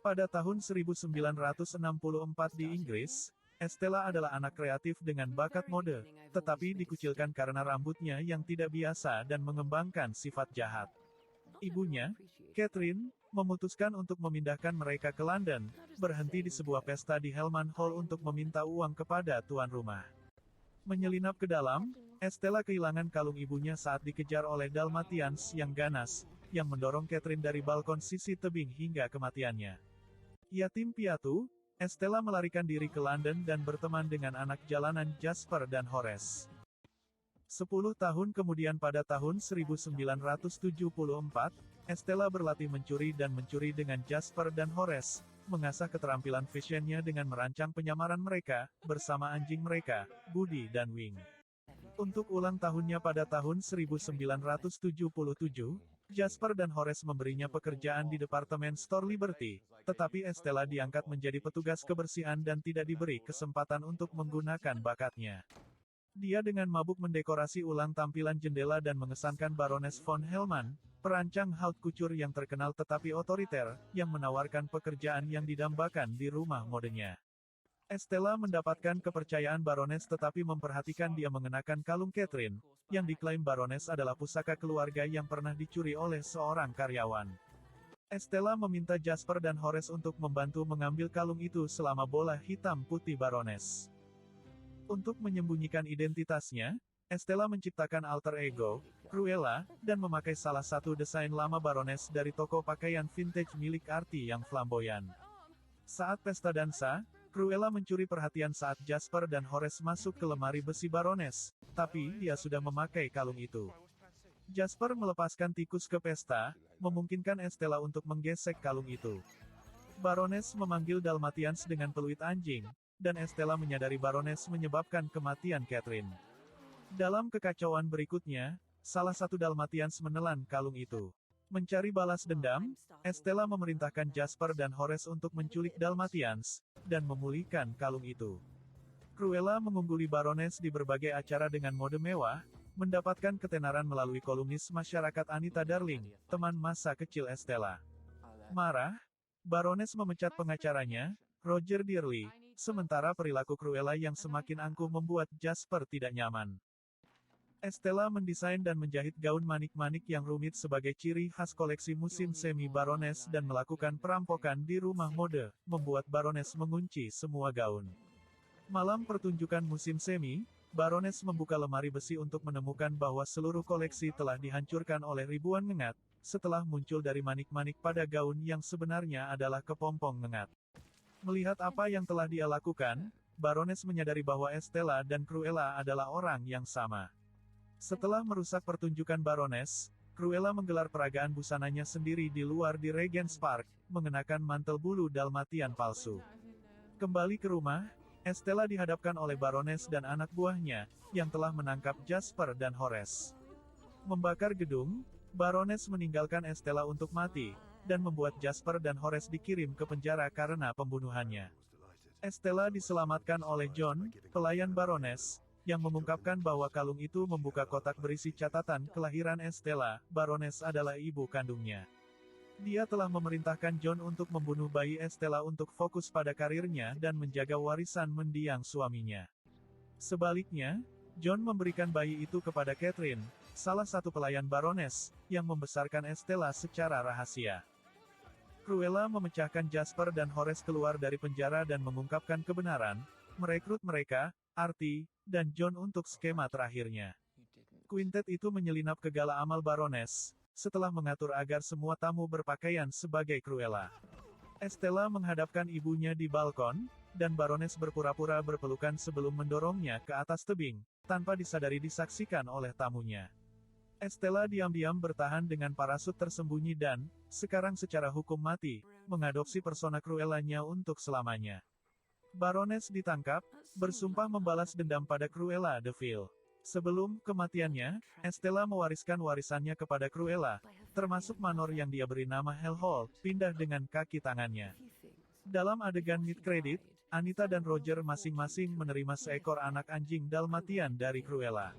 Pada tahun 1964 di Inggris, Estella adalah anak kreatif dengan bakat mode, tetapi dikucilkan karena rambutnya yang tidak biasa dan mengembangkan sifat jahat. Ibunya, Catherine, memutuskan untuk memindahkan mereka ke London, berhenti di sebuah pesta di Hellman Hall untuk meminta uang kepada tuan rumah. Menyelinap ke dalam, Estella kehilangan kalung ibunya saat dikejar oleh Dalmatians yang ganas, yang mendorong Catherine dari balkon sisi tebing hingga kematiannya. Yatim piatu, Estella melarikan diri ke London dan berteman dengan anak jalanan Jasper dan Horace. 10 tahun kemudian pada tahun 1974, Estella berlatih mencuri dan mencuri dengan Jasper dan Horace, mengasah keterampilan fashionnya dengan merancang penyamaran mereka, bersama anjing mereka, Buddy dan Wing. Untuk ulang tahunnya pada tahun 1977, Jasper dan Horace memberinya pekerjaan di departemen store Liberty, tetapi Estella diangkat menjadi petugas kebersihan dan tidak diberi kesempatan untuk menggunakan bakatnya. Dia dengan mabuk mendekorasi ulang tampilan jendela dan mengesankan Baroness von Hellman, perancang haute couture yang terkenal tetapi otoriter, yang menawarkan pekerjaan yang didambakan di rumah modenya. Estella mendapatkan kepercayaan Baroness tetapi memperhatikan dia mengenakan kalung Catherine, yang diklaim Baroness adalah pusaka keluarga yang pernah dicuri oleh seorang karyawan. Estella meminta Jasper dan Horace untuk membantu mengambil kalung itu selama bola hitam putih Baroness. Untuk menyembunyikan identitasnya, Estella menciptakan alter ego, Cruella, dan memakai salah satu desain lama Baroness dari toko pakaian vintage milik Artie yang flamboyan. Saat pesta dansa, Cruella mencuri perhatian saat Jasper dan Horace masuk ke lemari besi Baroness, tapi dia sudah memakai kalung itu. Jasper melepaskan tikus ke pesta, memungkinkan Estella untuk menggesek kalung itu. Baroness memanggil Dalmatians dengan peluit anjing, dan Estella menyadari Baroness menyebabkan kematian Catherine. Dalam kekacauan berikutnya, salah satu Dalmatians menelan kalung itu. Mencari balas dendam, Estella memerintahkan Jasper dan Horace untuk menculik Dalmatians, dan memulihkan kalung itu. Cruella mengungguli Baroness di berbagai acara dengan mode mewah, mendapatkan ketenaran melalui kolumnis masyarakat Anita Darling, teman masa kecil Estella. Marah, Baroness memecat pengacaranya, Roger Dearly, sementara perilaku Cruella yang semakin angkuh membuat Jasper tidak nyaman. Estella mendesain dan menjahit gaun manik-manik yang rumit sebagai ciri khas koleksi musim semi Baroness dan melakukan perampokan di rumah mode, membuat Baroness mengunci semua gaun. Malam pertunjukan musim semi, Baroness membuka lemari besi untuk menemukan bahwa seluruh koleksi telah dihancurkan oleh ribuan ngengat, setelah muncul dari manik-manik pada gaun yang sebenarnya adalah kepompong ngengat. Melihat apa yang telah dia lakukan, Baroness menyadari bahwa Estella dan Cruella adalah orang yang sama. Setelah merusak pertunjukan Baroness, Cruella menggelar peragaan busananya sendiri di luar di Regent's Park, mengenakan mantel bulu Dalmatian palsu. Kembali ke rumah, Estella dihadapkan oleh Baroness dan anak buahnya, yang telah menangkap Jasper dan Horace. Membakar gedung, Baroness meninggalkan Estella untuk mati, dan membuat Jasper dan Horace dikirim ke penjara karena pembunuhannya. Estella diselamatkan oleh John, pelayan Baroness, yang mengungkapkan bahwa kalung itu membuka kotak berisi catatan kelahiran Estella. Baroness adalah ibu kandungnya. Dia telah memerintahkan John untuk membunuh bayi Estella untuk fokus pada karirnya dan menjaga warisan mendiang suaminya. Sebaliknya, John memberikan bayi itu kepada Catherine, salah satu pelayan Baroness, yang membesarkan Estella secara rahasia. Cruella memecahkan Jasper dan Horace keluar dari penjara dan mengungkapkan kebenaran, merekrut mereka, Artie, dan John untuk skema terakhirnya. Quintet itu menyelinap ke gala amal Baroness, setelah mengatur agar semua tamu berpakaian sebagai Cruella. Estella menghadapkan ibunya di balkon, dan Baroness berpura-pura berpelukan sebelum mendorongnya ke atas tebing, tanpa disadari disaksikan oleh tamunya. Estella diam-diam bertahan dengan parasut tersembunyi dan, sekarang secara hukum mati, mengadopsi persona Cruella-nya untuk selamanya. Baroness ditangkap, bersumpah membalas dendam pada Cruella de Vil. Sebelum kematiannya, Estella mewariskan warisannya kepada Cruella, termasuk manor yang dia beri nama Hellhole, pindah dengan kaki tangannya. Dalam adegan mid-credit, Anita dan Roger masing-masing menerima seekor anak anjing Dalmatian dari Cruella.